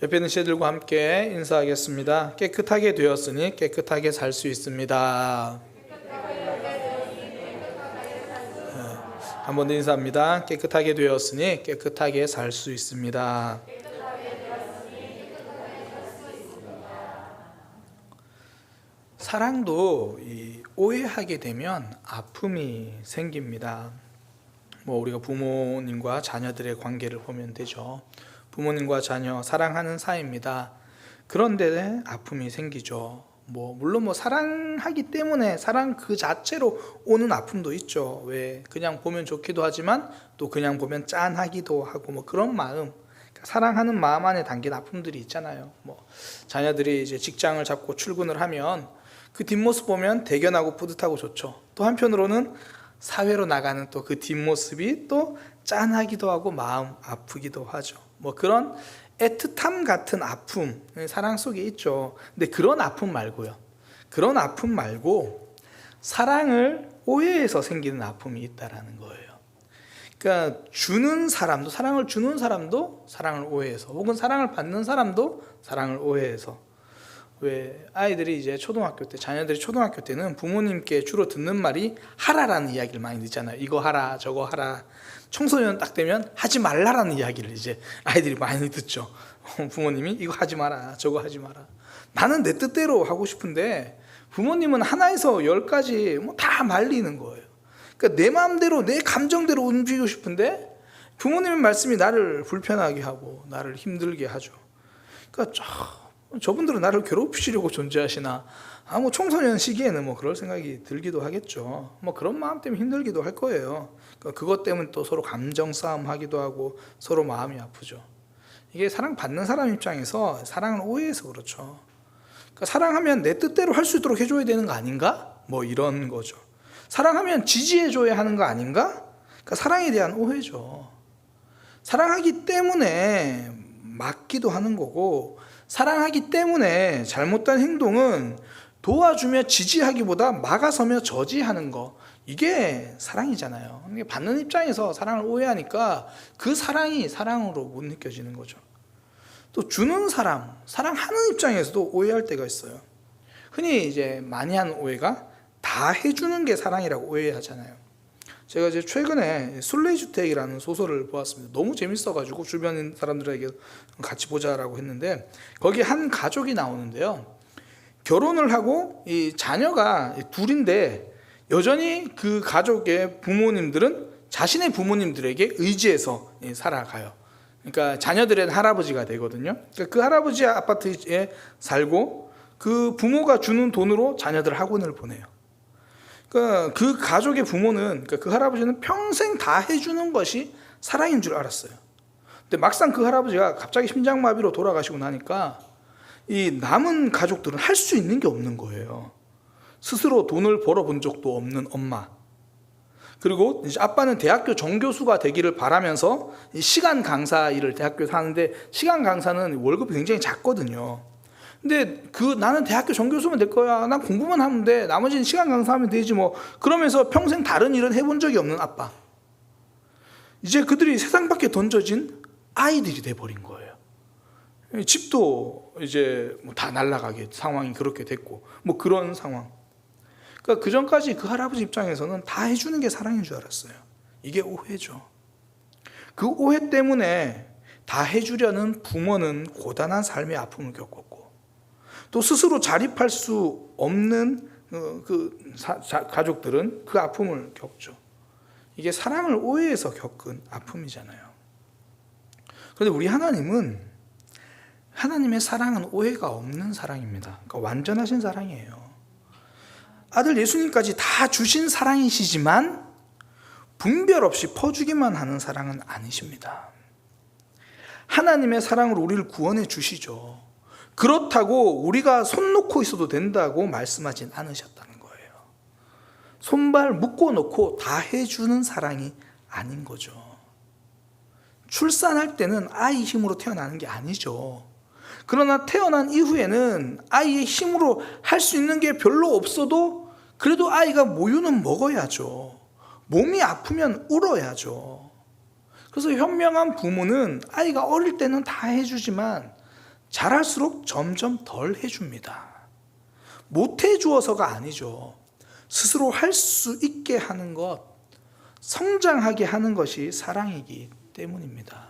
옆에 있는 시들과 함께 인사하겠습니다. 깨끗하게 되었으니 깨끗하게 살 수 있습니다. 한 번 더 인사합니다. 깨끗하게 되었으니 깨끗하게 살 수 있습니다. 사랑도 오해하게 되면 아픔이 생깁니다. 우리가 부모님과 자녀들의 관계를 보면 되죠. 부모님과 자녀 사랑하는 사이입니다. 그런데 아픔이 생기죠. 물론 사랑하기 때문에 사랑 그 자체로 오는 아픔도 있죠. 왜 그냥 보면 좋기도 하지만 또 그냥 보면 짠하기도 하고 그런 마음, 사랑하는 마음 안에 담긴 아픔들이 있잖아요. 자녀들이 이제 직장을 잡고 출근을 하면 그 뒷모습 보면 대견하고 뿌듯하고 좋죠. 또 한편으로는 사회로 나가는 또 그 뒷모습이 또 짠하기도 하고 마음 아프기도 하죠. 그런 애틋함 같은 아픔, 사랑 속에 있죠. 근데 그런 아픔 말고요. 그런 아픔 말고 사랑을 오해해서 생기는 아픔이 있다라는 거예요. 그러니까 주는 사람도, 사랑을 주는 사람도 사랑을 오해해서, 혹은 사랑을 받는 사람도 사랑을 오해해서. 왜 아이들이 이제 초등학교 때, 자녀들이 초등학교 때는 부모님께 주로 듣는 말이 하라라는 이야기를 많이 듣잖아요. 이거 하라, 저거 하라. 청소년 딱 되면 하지 말라라는 이야기를 이제 아이들이 많이 듣죠. 부모님이 이거 하지 마라, 저거 하지 마라. 나는 내 뜻대로 하고 싶은데 부모님은 하나에서 10까지 다 말리는 거예요. 그러니까 내 마음대로, 내 감정대로 움직이고 싶은데 부모님의 말씀이 나를 불편하게 하고 나를 힘들게 하죠. 그러니까 저분들은 나를 괴롭히시려고 존재하시나? 청소년 시기에는 그럴 생각이 들기도 하겠죠. 그런 마음 때문에 힘들기도 할 거예요. 그것 때문에 또 서로 감정 싸움 하기도 하고 서로 마음이 아프죠. 이게 사랑받는 사람 입장에서 사랑을 오해해서 그렇죠. 사랑하면 내 뜻대로 할 수 있도록 해줘야 되는 거 아닌가? 이런 거죠. 사랑하면 지지해줘야 하는 거 아닌가? 사랑에 대한 오해죠. 사랑하기 때문에 맞기도 하는 거고, 사랑하기 때문에 잘못된 행동은 도와주며 지지하기보다 막아서며 저지하는 거, 이게 사랑이잖아요. 받는 입장에서 사랑을 오해하니까 그 사랑이 사랑으로 못 느껴지는 거죠. 또 주는 사람, 사랑하는 입장에서도 오해할 때가 있어요. 흔히 이제 많이 하는 오해가 다 해주는 게 사랑이라고 오해하잖아요. 제가 이제 최근에 순례주택이라는 소설을 보았습니다. 너무 재밌어가지고 주변 사람들에게 같이 보자라고 했는데, 거기 한 가족이 나오는데요. 결혼을 하고 이 자녀가 둘인데 여전히 그 가족의 부모님들은 자신의 부모님들에게 의지해서 살아가요. 그러니까 자녀들의 할아버지가 되거든요. 그 할아버지 아파트에 살고 그 부모가 주는 돈으로 자녀들 학원을 보내요. 그 가족의 부모는, 그 할아버지는 평생 다 해주는 것이 사랑인 줄 알았어요. 근데 막상 그 할아버지가 갑자기 심장마비로 돌아가시고 나니까 이 남은 가족들은 할 수 있는 게 없는 거예요. 스스로 돈을 벌어본 적도 없는 엄마, 그리고 이제 아빠는 대학교 정교수가 되기를 바라면서 시간 강사 일을 대학교에서 하는데, 시간 강사는 월급이 굉장히 작거든요. 근데 나는 대학교 정교수면 될 거야, 난 공부만 하면 돼, 나머지는 시간 강사하면 되지 그러면서 평생 다른 일은 해본 적이 없는 아빠. 이제 그들이 세상 밖에 던져진 아이들이 돼버린 거예요. 집도 이제 다 날아가게 상황이 그렇게 됐고 그런 상황. 그 전까지 그 할아버지 입장에서는 다 해주는 게 사랑인 줄 알았어요. 이게 오해죠. 그 오해 때문에 다 해주려는 부모는 고단한 삶의 아픔을 겪었고, 또 스스로 자립할 수 없는 가족들은 그 아픔을 겪죠. 이게 사랑을 오해해서 겪은 아픔이잖아요. 그런데 우리 하나님의 사랑은 오해가 없는 사랑입니다. 완전하신 사랑이에요. 아들 예수님까지 다 주신 사랑이시지만 분별 없이 퍼주기만 하는 사랑은 아니십니다. 하나님의 사랑으로 우리를 구원해 주시죠. 그렇다고 우리가 손 놓고 있어도 된다고 말씀하진 않으셨다는 거예요. 손발 묶어 놓고 다 해주는 사랑이 아닌 거죠. 출산할 때는 아이 힘으로 태어나는 게 아니죠. 그러나 태어난 이후에는 아이의 힘으로 할 수 있는 게 별로 없어도 그래도 아이가 모유는 먹어야죠. 몸이 아프면 울어야죠. 그래서 현명한 부모는 아이가 어릴 때는 다 해주지만 잘할수록 점점 덜 해줍니다. 못 해주어서가 아니죠. 스스로 할 수 있게 하는 것, 성장하게 하는 것이 사랑이기 때문입니다.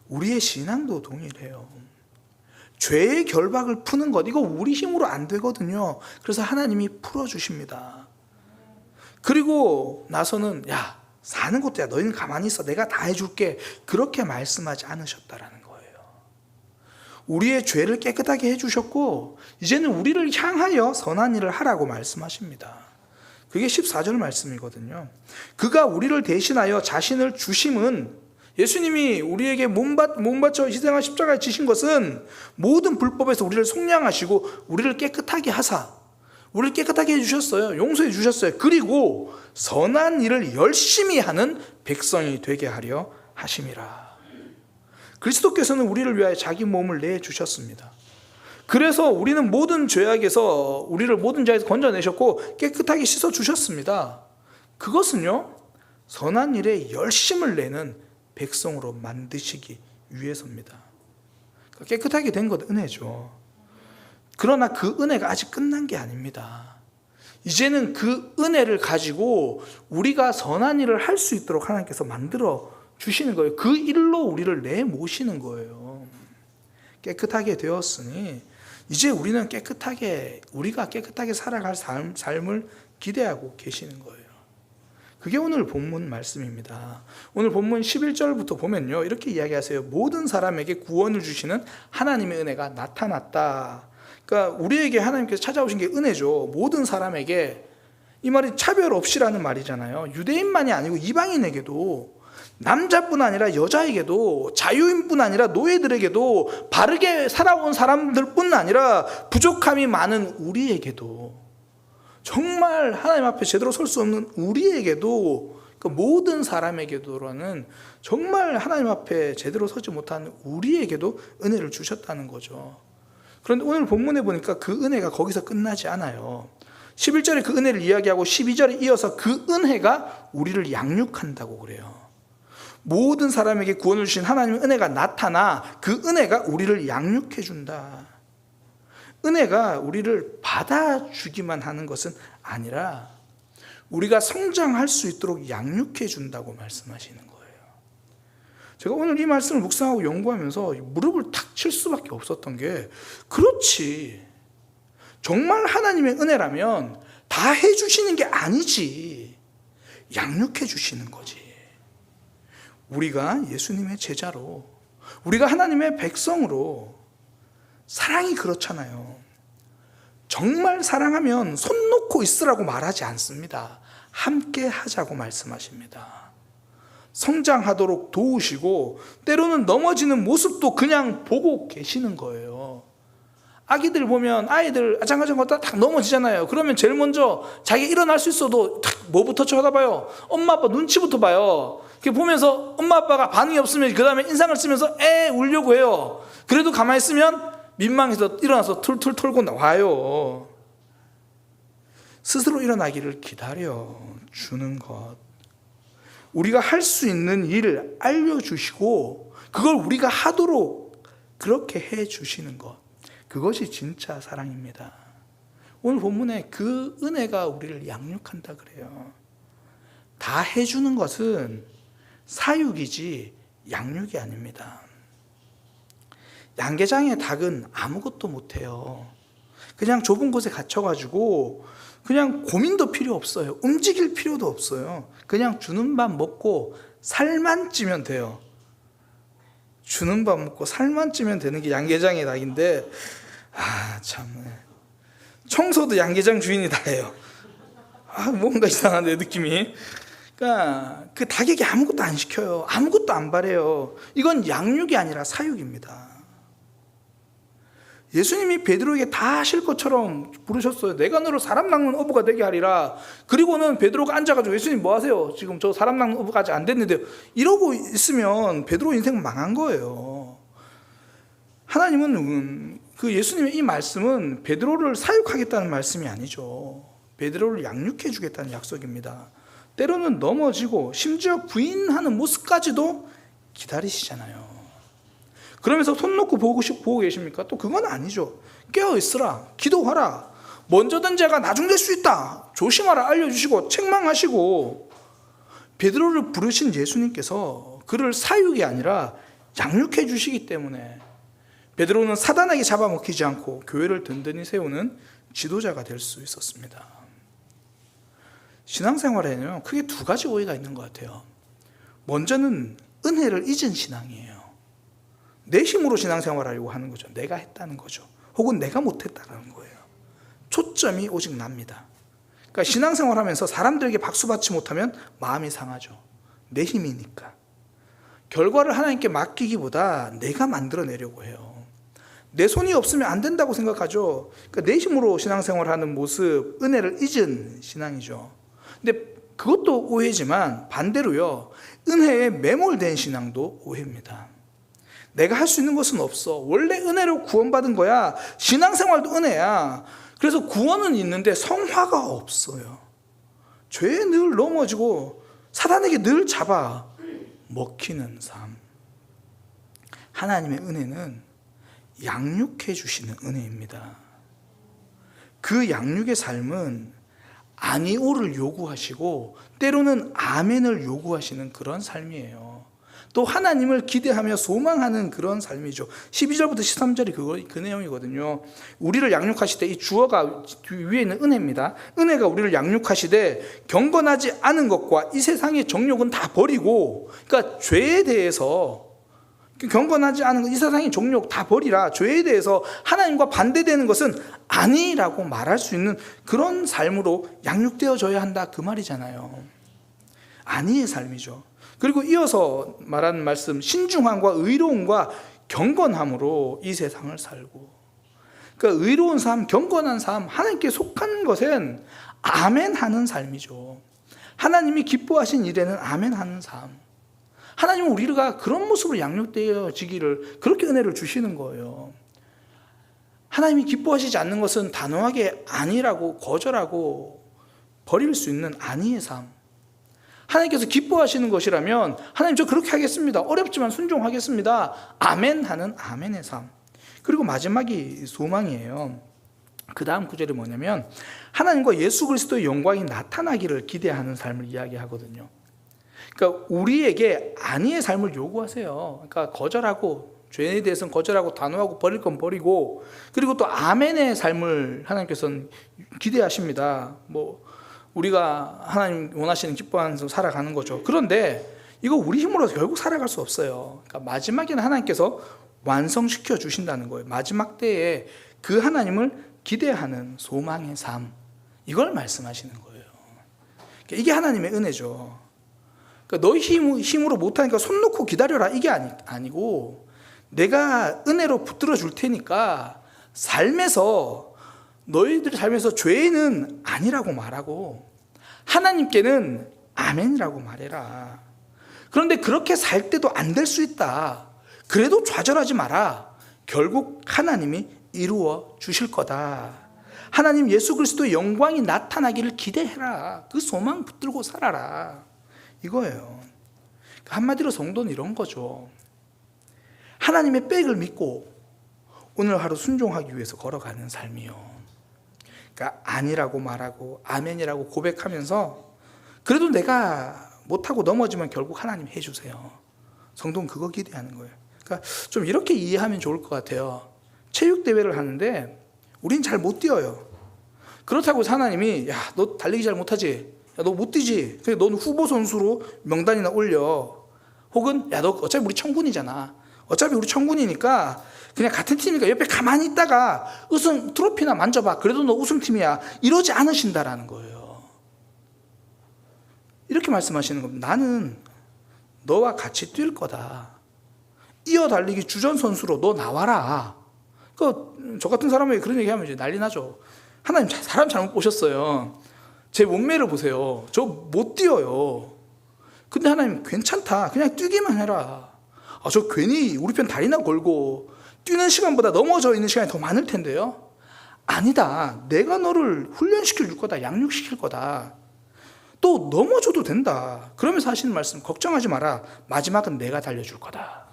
우리의 신앙도 동일해요. 죄의 결박을 푸는 것, 이거 우리 힘으로 안 되거든요. 그래서 하나님이 풀어주십니다. 그리고 나서는 야, 사는 것도 야, 너희는 가만히 있어, 내가 다 해줄게, 그렇게 말씀하지 않으셨다라는 거예요. 우리의 죄를 깨끗하게 해주셨고 이제는 우리를 향하여 선한 일을 하라고 말씀하십니다. 그게 14절 말씀이거든요. 그가 우리를 대신하여 자신을 주심은, 예수님이 우리에게 몸 바쳐 희생한 십자가에 지신 것은 모든 불법에서 우리를 속량하시고 우리를 깨끗하게 하사, 우리를 깨끗하게 해주셨어요. 용서해 주셨어요. 그리고 선한 일을 열심히 하는 백성이 되게 하려 하심이라. 그리스도께서는 우리를 위하여 자기 몸을 내주셨습니다. 그래서 우리는 모든 죄악에서, 우리를 모든 죄에서 건져내셨고 깨끗하게 씻어주셨습니다. 그것은요, 선한 일에 열심을 내는 백성으로 만드시기 위해서입니다. 깨끗하게 된 것 은혜죠. 그러나 그 은혜가 아직 끝난 게 아닙니다. 이제는 그 은혜를 가지고 우리가 선한 일을 할 수 있도록 하나님께서 만들어 주시는 거예요. 그 일로 우리를 내모시는 거예요. 깨끗하게 되었으니 이제 우리는 우리가 깨끗하게 살아갈 삶을 기대하고 계시는 거예요. 그게 오늘 본문 말씀입니다. 오늘 본문 11절부터 보면요, 이렇게 이야기하세요. 모든 사람에게 구원을 주시는 하나님의 은혜가 나타났다. 그러니까 우리에게 하나님께서 찾아오신 게 은혜죠. 모든 사람에게, 이 말이 차별 없이라는 말이잖아요. 유대인만이 아니고 이방인에게도, 남자뿐 아니라 여자에게도, 자유인뿐 아니라 노예들에게도, 바르게 살아온 사람들뿐 아니라 부족함이 많은 우리에게도, 정말 하나님 앞에 제대로 설 수 없는 우리에게도, 그 모든 사람에게도라는, 정말 하나님 앞에 제대로 서지 못하는 우리에게도 은혜를 주셨다는 거죠. 그런데 오늘 본문에 보니까 그 은혜가 거기서 끝나지 않아요. 11절에 그 은혜를 이야기하고 12절에 이어서 그 은혜가 우리를 양육한다고 그래요. 모든 사람에게 구원을 주신 하나님의 은혜가 나타나 그 은혜가 우리를 양육해 준다. 은혜가 우리를 받아주기만 하는 것은 아니라 우리가 성장할 수 있도록 양육해 준다고 말씀하시는 거예요. 제가 오늘 이 말씀을 묵상하고 연구하면서 무릎을 탁 칠 수밖에 없었던 게, 그렇지, 정말 하나님의 은혜라면 다 해주시는 게 아니지, 양육해 주시는 거지. 우리가 예수님의 제자로, 우리가 하나님의 백성으로, 사랑이 그렇잖아요. 정말 사랑하면 손 놓고 있으라고 말하지 않습니다. 함께 하자고 말씀하십니다. 성장하도록 도우시고 때로는 넘어지는 모습도 그냥 보고 계시는 거예요. 아기들 보면 아이들 아장아장 걷다가 딱 넘어지잖아요. 그러면 제일 먼저 자기 일어날 수 있어도 딱 뭐부터 쳐다봐요? 엄마 아빠 눈치부터 봐요. 이렇게 보면서 엄마 아빠가 반응이 없으면 그 다음에 인상을 쓰면서 울려고 해요. 그래도 가만히 있으면 민망해서 일어나서 툴툴 털고 나와요. 스스로 일어나기를 기다려 주는 것, 우리가 할 수 있는 일을 알려주시고 그걸 우리가 하도록 그렇게 해주시는 것, 그것이 진짜 사랑입니다. 오늘 본문에 그 은혜가 우리를 양육한다 그래요. 다 해주는 것은 사육이지 양육이 아닙니다. 양계장의 닭은 아무것도 못해요. 그냥 좁은 곳에 갇혀가지고 그냥 고민도 필요 없어요. 움직일 필요도 없어요. 그냥 주는 밥 먹고 살만 찌면 돼요. 주는 밥 먹고 살만 찌면 되는 게 양계장의 닭인데, 참, 청소도 양계장 주인이 다 해요. 뭔가 이상한데 느낌이. 그러니까 그 닭에게 아무것도 안 시켜요. 아무것도 안 바래요. 이건 양육이 아니라 사육입니다. 예수님이 베드로에게 다 하실 것처럼 부르셨어요. 내가 너를 사람 낚는 어부가 되게 하리라. 그리고는 베드로가 앉아가지고 예수님 뭐 하세요? 지금 저 사람 낚는 어부가 아직 안 됐는데요. 이러고 있으면 베드로 인생 망한 거예요. 하나님은 그 예수님의 이 말씀은 베드로를 사육하겠다는 말씀이 아니죠. 베드로를 양육해 주겠다는 약속입니다. 때로는 넘어지고 심지어 부인하는 모습까지도 기다리시잖아요. 그러면서 손 놓고 보고 계십니까? 또 그건 아니죠. 깨어 있으라, 기도하라, 먼저 든 자가 나중 될 수 있다, 조심하라 알려주시고 책망하시고. 베드로를 부르신 예수님께서 그를 사육이 아니라 양육해 주시기 때문에 베드로는 사단에게 잡아먹히지 않고 교회를 든든히 세우는 지도자가 될 수 있었습니다. 신앙생활에는 크게 두 가지 오해가 있는 것 같아요. 먼저는 은혜를 잊은 신앙이에요. 내 힘으로 신앙생활하려고 하는 거죠. 내가 했다는 거죠. 혹은 내가 못했다는 거예요. 초점이 오직 납니다. 그러니까 신앙생활하면서 사람들에게 박수 받지 못하면 마음이 상하죠. 내 힘이니까. 결과를 하나님께 맡기기보다 내가 만들어내려고 해요. 내 손이 없으면 안 된다고 생각하죠. 그러니까 내 힘으로 신앙생활하는 모습, 은혜를 잊은 신앙이죠. 근데 그것도 오해지만 반대로요, 은혜에 매몰된 신앙도 오해입니다. 내가 할 수 있는 것은 없어. 원래 은혜로 구원받은 거야. 신앙생활도 은혜야. 그래서 구원은 있는데 성화가 없어요. 죄에 늘 넘어지고 사단에게 늘 잡아 먹히는 삶. 하나님의 은혜는 양육해 주시는 은혜입니다. 그 양육의 삶은 아니오를 요구하시고 때로는 아멘을 요구하시는 그런 삶이에요. 또 하나님을 기대하며 소망하는 그런 삶이죠. 12절부터 13절이 그 내용이거든요. 우리를 양육하시되, 이 주어가 위에 있는 은혜입니다. 은혜가 우리를 양육하시되 경건하지 않은 것과 이 세상의 정욕은 다 버리고, 그러니까 죄에 대해서, 경건하지 않은 것, 이 세상의 정욕 다 버리라, 죄에 대해서 하나님과 반대되는 것은 아니라고 말할 수 있는 그런 삶으로 양육되어져야 한다, 그 말이잖아요. 아니의 삶이죠. 그리고 이어서 말하는 말씀, 신중함과 의로움과 경건함으로 이 세상을 살고. 그러니까 의로운 삶, 경건한 삶, 하나님께 속한 것은 아멘하는 삶이죠. 하나님이 기뻐하신 일에는 아멘하는 삶. 하나님은 우리가 그런 모습으로 양육되어지기를, 그렇게 은혜를 주시는 거예요. 하나님이 기뻐하시지 않는 것은 단호하게 아니라고 거절하고 버릴 수 있는 아니의 삶. 하나님께서 기뻐하시는 것이라면 하나님 저 그렇게 하겠습니다, 어렵지만 순종하겠습니다, 아멘 하는 아멘의 삶. 그리고 마지막이 소망이에요. 그 다음 구절이 뭐냐면 하나님과 예수 그리스도의 영광이 나타나기를 기대하는 삶을 이야기하거든요. 그러니까 우리에게 아니의 삶을 요구하세요. 그러니까 거절하고, 죄에 대해서는 거절하고 단호하고 버릴 건 버리고, 그리고 또 아멘의 삶을 하나님께서는 기대하십니다. 우리가 하나님 원하시는 기뻐하는 삶 살아가는 거죠. 그런데 이거 우리 힘으로 결국 살아갈 수 없어요. 그러니까 마지막에는 하나님께서 완성시켜 주신다는 거예요. 마지막 때에 그 하나님을 기대하는 소망의 삶, 이걸 말씀하시는 거예요. 그러니까 이게 하나님의 은혜죠. 그러니까 너희 힘으로 못하니까 손 놓고 기다려라, 이게 아니고 내가 은혜로 붙들어 줄 테니까 삶에서, 너희들의 삶에서 죄는 아니라고 말하고 하나님께는 아멘이라고 말해라. 그런데 그렇게 살 때도 안 될 수 있다. 그래도 좌절하지 마라. 결국 하나님이 이루어 주실 거다. 하나님 예수 그리스도의 영광이 나타나기를 기대해라. 그 소망 붙들고 살아라, 이거예요. 한마디로 성도는 이런 거죠. 하나님의 백을 믿고 오늘 하루 순종하기 위해서 걸어가는 삶이요. 그러니까 아니라고 말하고 아멘이라고 고백하면서 그래도 내가 못하고 넘어지면 결국 하나님 해주세요. 성도는 그거 기대하는 거예요. 그러니까 좀 이렇게 이해하면 좋을 것 같아요. 체육대회를 하는데 우린 잘 못 뛰어요. 그렇다고 하나님이, 야, 너 달리기 잘 못하지? 야, 너 못 뛰지? 그래, 너는 후보 선수로 명단이나 올려. 혹은 야, 너 어차피 우리 청군이잖아. 어차피 우리 청군이니까 그냥 같은 팀이니까 옆에 가만히 있다가 우승 트로피나 만져봐. 그래도 너 우승팀이야. 이러지 않으신다라는 거예요. 이렇게 말씀하시는 겁니다. 나는 너와 같이 뛸 거다. 이어 달리기 주전 선수로 너 나와라. 저 같은 사람에게 그런 얘기하면 이제 난리 나죠. 하나님 사람 잘못 보셨어요. 제 몸매를 보세요. 저 못 뛰어요. 근데 하나님 괜찮다. 그냥 뛰기만 해라. 저 괜히 우리 편 다리나 걸고 뛰는 시간보다 넘어져 있는 시간이 더 많을 텐데요. 아니다. 내가 너를 훈련시켜 줄 거다. 양육시킬 거다. 또 넘어져도 된다. 그러면서 하시는 말씀, 걱정하지 마라. 마지막은 내가 달려줄 거다.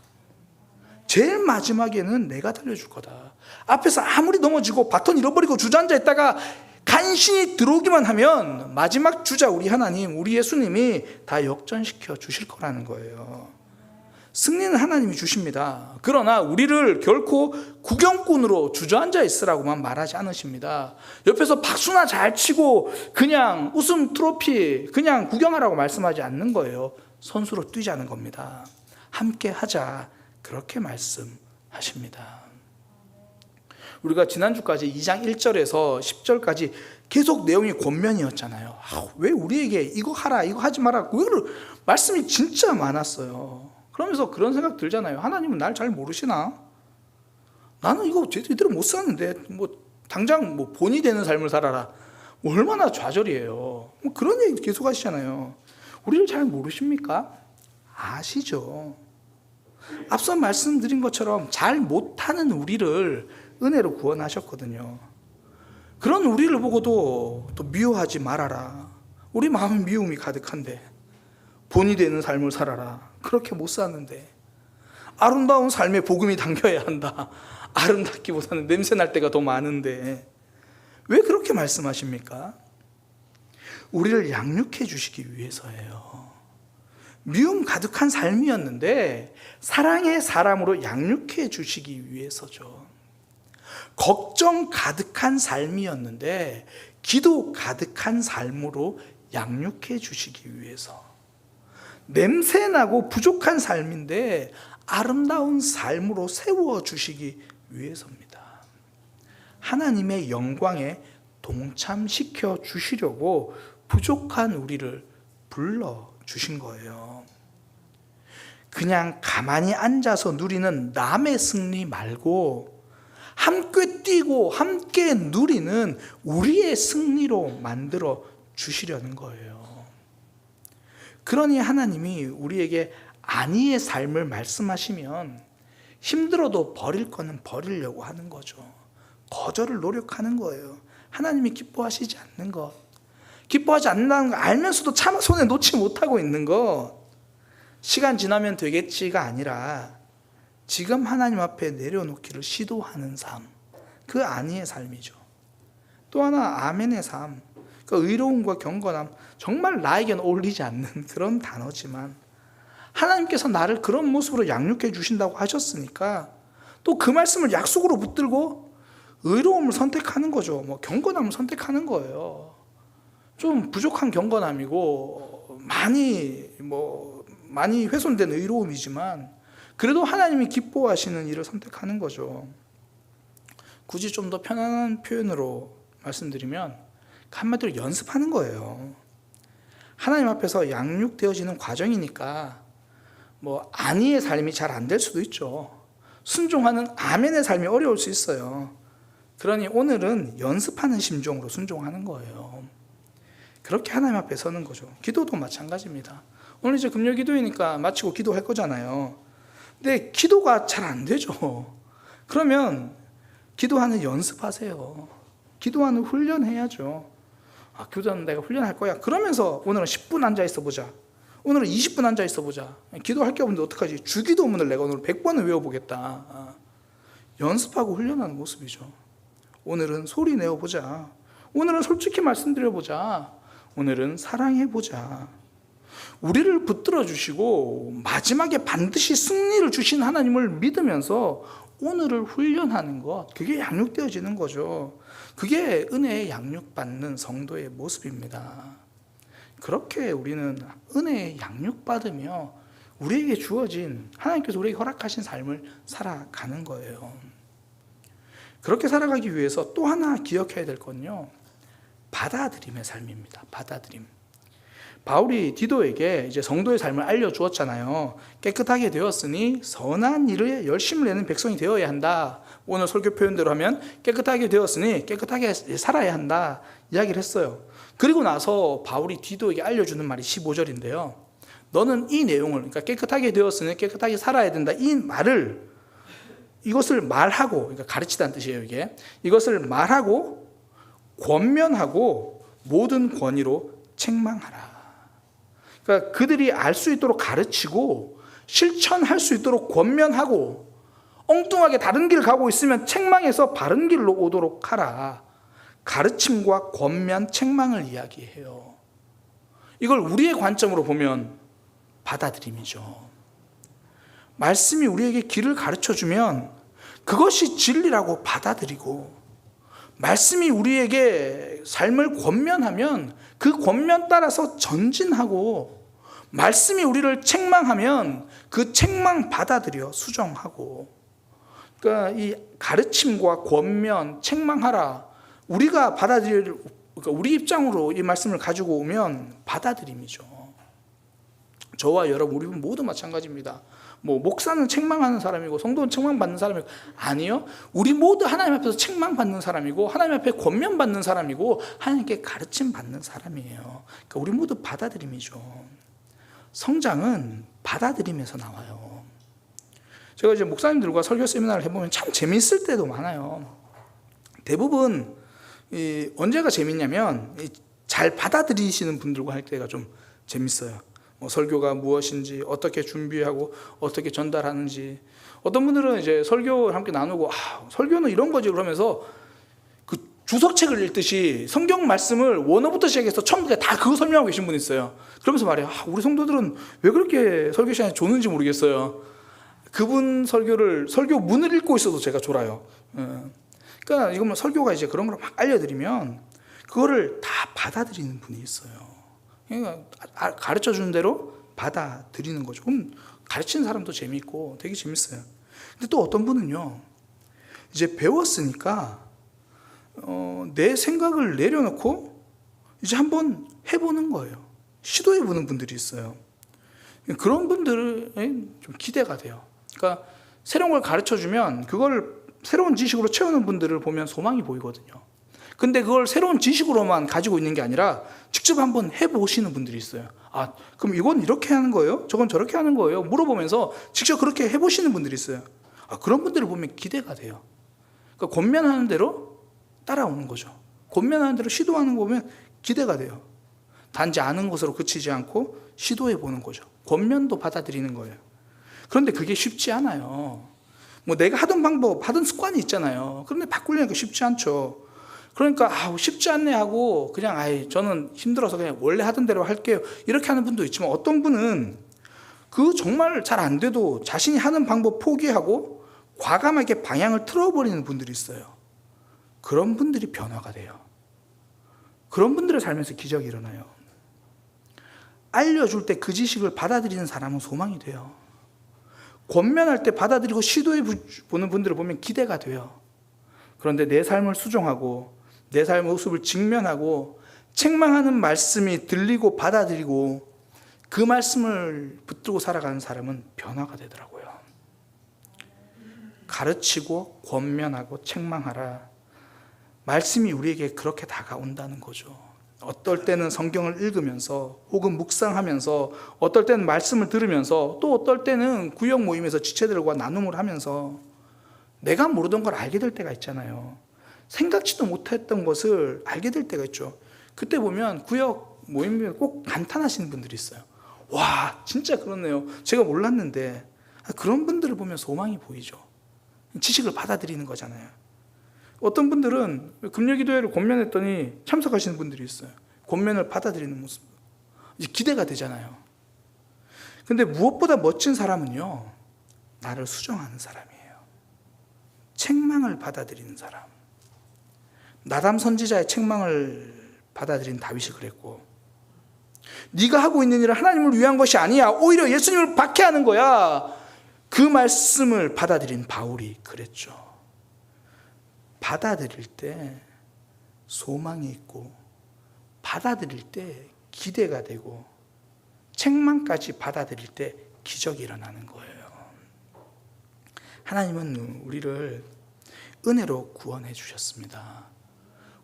제일 마지막에는 내가 달려줄 거다. 앞에서 아무리 넘어지고 바톤 잃어버리고 주저앉아 있다가 간신히 들어오기만 하면 마지막 주자 우리 하나님, 우리 예수님이 다 역전시켜 주실 거라는 거예요. 승리는 하나님이 주십니다. 그러나 우리를 결코 구경꾼으로 주저앉아 있으라고만 말하지 않으십니다. 옆에서 박수나 잘 치고 그냥 웃음 트로피 그냥 구경하라고 말씀하지 않는 거예요. 선수로 뛰자는 겁니다. 함께 하자, 그렇게 말씀하십니다. 우리가 지난주까지 2장 1절에서 10절까지 계속 내용이 권면이었잖아요. 왜 우리에게 이거 하라 이거 하지 마라, 말씀이 진짜 많았어요. 그러면서 그런 생각 들잖아요. 하나님은 날 잘 모르시나? 나는 이거 제대로 못 사는데 당장 본이 되는 삶을 살아라, 얼마나 좌절이에요. 그런 얘기 계속 하시잖아요. 우리를 잘 모르십니까? 아시죠? 앞서 말씀드린 것처럼 잘 못하는 우리를 은혜로 구원하셨거든요. 그런 우리를 보고도 또 미워하지 말아라. 우리 마음에 미움이 가득한데 본이 되는 삶을 살아라. 그렇게 못 사는데 아름다운 삶에 복음이 담겨야 한다. 아름답기보다는 냄새 날 때가 더 많은데 왜 그렇게 말씀하십니까? 우리를 양육해 주시기 위해서예요. 미움 가득한 삶이었는데 사랑의 사람으로 양육해 주시기 위해서죠. 걱정 가득한 삶이었는데 기도 가득한 삶으로 양육해 주시기 위해서, 냄새나고 부족한 삶인데 아름다운 삶으로 세워주시기 위해서입니다. 하나님의 영광에 동참시켜 주시려고 부족한 우리를 불러주신 거예요. 그냥 가만히 앉아서 누리는 남의 승리 말고 함께 뛰고 함께 누리는 우리의 승리로 만들어 주시려는 거예요. 그러니 하나님이 우리에게 안위의 삶을 말씀하시면 힘들어도 버릴 거는 버리려고 하는 거죠. 거절을 노력하는 거예요. 하나님이 기뻐하시지 않는 것, 기뻐하지 않는다는 거 알면서도 차마 손에 놓지 못하고 있는 것, 시간 지나면 되겠지가 아니라 지금 하나님 앞에 내려놓기를 시도하는 삶, 그 안위의 삶이죠. 또 하나 아멘의 삶, 그 의로움과 경건함, 정말 나에겐 어울리지 않는 그런 단어지만 하나님께서 나를 그런 모습으로 양육해 주신다고 하셨으니까 또 그 말씀을 약속으로 붙들고 의로움을 선택하는 거죠. 경건함을 선택하는 거예요. 좀 부족한 경건함이고 많이 훼손된 의로움이지만 그래도 하나님이 기뻐하시는 일을 선택하는 거죠. 굳이 좀 더 편안한 표현으로 말씀드리면 한마디로 연습하는 거예요. 하나님 앞에서 양육되어지는 과정이니까 안위의 삶이 잘 안 될 수도 있죠. 순종하는 아멘의 삶이 어려울 수 있어요. 그러니 오늘은 연습하는 심정으로 순종하는 거예요. 그렇게 하나님 앞에 서는 거죠. 기도도 마찬가지입니다. 오늘 이제 금요 기도이니까 마치고 기도할 거잖아요. 근데 기도가 잘 안 되죠. 그러면 기도하는 연습하세요. 기도하는 훈련해야죠. 기도하는 내가 훈련할 거야. 그러면서 오늘은 10분 앉아 있어 보자. 오늘은 20분 앉아 있어 보자. 기도할 게 없는데 어떡하지? 주기도문을 내가 오늘 100번은 외워보겠다. 연습하고 훈련하는 모습이죠. 오늘은 소리 내어보자. 오늘은 솔직히 말씀드려보자. 오늘은 사랑해보자. 우리를 붙들어 주시고 마지막에 반드시 승리를 주신 하나님을 믿으면서 오늘을 훈련하는 것, 그게 양육되어지는 거죠. 그게 은혜의 양육받는 성도의 모습입니다. 그렇게 우리는 은혜의 양육받으며 우리에게 주어진, 하나님께서 우리에게 허락하신 삶을 살아가는 거예요. 그렇게 살아가기 위해서 또 하나 기억해야 될 건요, 받아들임의 삶입니다. 받아들임. 바울이 디도에게 이제 성도의 삶을 알려주었잖아요. 깨끗하게 되었으니 선한 일에 열심을 내는 백성이 되어야 한다. 오늘 설교 표현대로 하면 깨끗하게 되었으니 깨끗하게 살아야 한다 이야기를 했어요. 그리고 나서 바울이 디도에게 알려주는 말이 15절인데요. 너는 이 내용을, 그러니까 깨끗하게 되었으니 깨끗하게 살아야 된다, 이 말을, 이것을 말하고, 그러니까 가르치다는 뜻이에요. 이것을 말하고 권면하고 모든 권위로 책망하라. 그러니까 그들이 알 수 있도록 가르치고 실천할 수 있도록 권면하고 엉뚱하게 다른 길 가고 있으면 책망해서 바른 길로 오도록 하라. 가르침과 권면, 책망을 이야기해요. 이걸 우리의 관점으로 보면 받아들임이죠. 말씀이 우리에게 길을 가르쳐주면 그것이 진리라고 받아들이고, 말씀이 우리에게 삶을 권면하면 그 권면 따라서 전진하고, 말씀이 우리를 책망하면 그 책망 받아들여 수정하고. 그러니까 이 가르침과 권면, 책망하라, 우리가 받아들일, 그러니까 우리 입장으로 이 말씀을 가지고 오면 받아들임이죠. 저와 여러분, 우리 모두 마찬가지입니다. 뭐 목사는 책망하는 사람이고 성도는 책망받는 사람이고, 아니요, 우리 모두 하나님 앞에서 책망받는 사람이고 하나님 앞에 권면받는 사람이고 하나님께 가르침 받는 사람이에요. 그러니까 우리 모두 받아들임이죠. 성장은 받아들임에서 나와요. 제가 이제 목사님들과 설교 세미나를 해보면 참 재미있을 때도 많아요. 대부분 언제가 재밌냐면 잘 받아들이시는 분들과 할 때가 좀 재밌어요. 설교가 무엇인지, 어떻게 준비하고 어떻게 전달하는지. 어떤 분들은 이제 설교를 함께 나누고, 설교는 이런 거지 그러면서 그 주석책을 읽듯이 성경 말씀을 원어부터 시작해서 처음부터 다 그거 설명하고 계신 분이 있어요. 그러면서 말해요, 우리 성도들은 왜 그렇게 설교 시간에 조는지 모르겠어요. 그분 설교 문을 읽고 있어도 제가 졸아요. 그러니까 이건 설교가 이제 그런 걸 막 알려드리면 그거를 다 받아들이는 분이 있어요. 그러니까 가르쳐 주는 대로 받아들이는 거죠. 그럼 가르치는 사람도 재미있고 되게 재밌어요. 근데 또 어떤 분은요, 이제 배웠으니까 내 생각을 내려놓고 이제 한번 해보는 거예요. 시도해보는 분들이 있어요. 그런 분들은 좀 기대가 돼요. 그러니까 새로운 걸 가르쳐 주면 그걸 새로운 지식으로 채우는 분들을 보면 소망이 보이거든요. 근데 그걸 새로운 지식으로만 가지고 있는 게 아니라 직접 한번 해보시는 분들이 있어요. 그럼 이건 이렇게 하는 거예요? 저건 저렇게 하는 거예요? 물어보면서 직접 그렇게 해보시는 분들이 있어요. 그런 분들을 보면 기대가 돼요. 그러니까 권면하는 대로 따라오는 거죠. 권면하는 대로 시도하는 거 보면 기대가 돼요. 단지 아는 것으로 그치지 않고 시도해보는 거죠. 권면도 받아들이는 거예요. 그런데 그게 쉽지 않아요. 내가 하던 방법, 하던 습관이 있잖아요. 그런데 바꾸려니까 쉽지 않죠. 그러니까 쉽지 않네 하고 그냥 저는 힘들어서 그냥 원래 하던 대로 할게요, 이렇게 하는 분도 있지만, 어떤 분은 그 정말 잘 안 돼도 자신이 하는 방법 포기하고 과감하게 방향을 틀어버리는 분들이 있어요. 그런 분들이 변화가 돼요. 그런 분들의 삶에서 기적이 일어나요. 알려줄 때 그 지식을 받아들이는 사람은 소망이 돼요. 권면할 때 받아들이고 시도해보는 분들을 보면 기대가 돼요. 그런데 내 삶을 수정하고 내 삶의 모습을 직면하고 책망하는 말씀이 들리고 받아들이고 그 말씀을 붙들고 살아가는 사람은 변화가 되더라고요. 가르치고 권면하고 책망하라. 말씀이 우리에게 그렇게 다가온다는 거죠. 어떨 때는 성경을 읽으면서 혹은 묵상하면서, 어떨 때는 말씀을 들으면서, 또 어떨 때는 구역 모임에서 지체들과 나눔을 하면서 내가 모르던 걸 알게 될 때가 있잖아요. 생각지도 못했던 것을 알게 될 때가 있죠. 그때 보면 구역 모임에 꼭 감탄하시는 분들이 있어요. 와, 진짜 그렇네요. 제가 몰랐는데. 그런 분들을 보면 소망이 보이죠. 지식을 받아들이는 거잖아요. 어떤 분들은 금요기도회를 권면했더니 참석하시는 분들이 있어요. 권면을 받아들이는 모습. 이제 기대가 되잖아요. 근데 무엇보다 멋진 사람은요, 나를 수정하는 사람이에요. 책망을 받아들이는 사람. 나담 선지자의 책망을 받아들인 다윗이 그랬고, 네가 하고 있는 일은 하나님을 위한 것이 아니야, 오히려 예수님을 박해하는 거야, 그 말씀을 받아들인 바울이 그랬죠. 받아들일 때 소망이 있고, 받아들일 때 기대가 되고, 책망까지 받아들일 때 기적이 일어나는 거예요. 하나님은 우리를 은혜로 구원해 주셨습니다.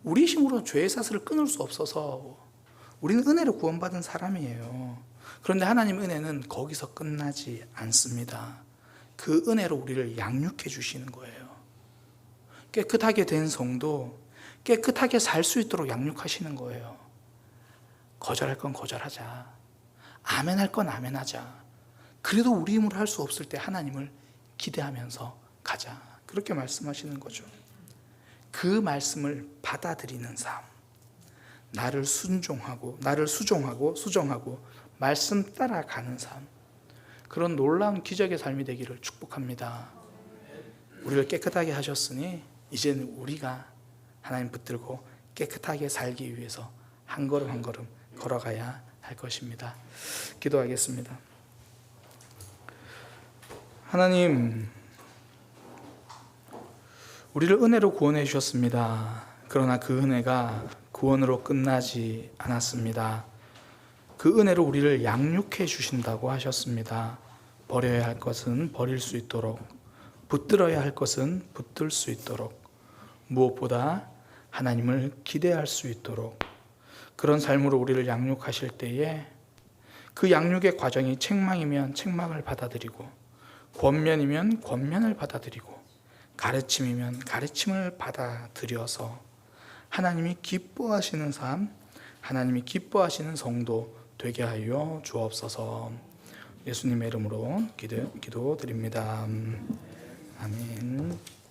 우리 힘으로 죄의 사슬을 끊을 수 없어서 우리는 은혜로 구원받은 사람이에요. 그런데 하나님 은혜는 거기서 끝나지 않습니다. 그 은혜로 우리를 양육해 주시는 거예요. 깨끗하게 된 성도, 깨끗하게 살 수 있도록 양육하시는 거예요. 거절할 건 거절하자, 아멘할 건 아멘하자. 그래도 우리 힘으로 할 수 없을 때 하나님을 기대하면서 가자. 그렇게 말씀하시는 거죠. 그 말씀을 받아들이는 삶, 나를 수정하고 말씀 따라가는 삶, 그런 놀라운 기적의 삶이 되기를 축복합니다. 우리를 깨끗하게 하셨으니 이제는 우리가 하나님 붙들고 깨끗하게 살기 위해서 한 걸음 한 걸음 걸어가야 할 것입니다. 기도하겠습니다. 하나님, 우리를 은혜로 구원해 주셨습니다. 그러나 그 은혜가 구원으로 끝나지 않았습니다. 그 은혜로 우리를 양육해 주신다고 하셨습니다. 버려야 할 것은 버릴 수 있도록, 붙들어야 할 것은 붙들 수 있도록, 무엇보다 하나님을 기대할 수 있도록, 그런 삶으로 우리를 양육하실 때에 그 양육의 과정이 책망이면 책망을 받아들이고, 권면이면 권면을 받아들이고, 가르침이면 가르침을 받아들여서 하나님이 기뻐하시는 삶, 하나님이 기뻐하시는 성도 되게 하여 주옵소서. 예수님의 이름으로 기도드립니다. 아멘.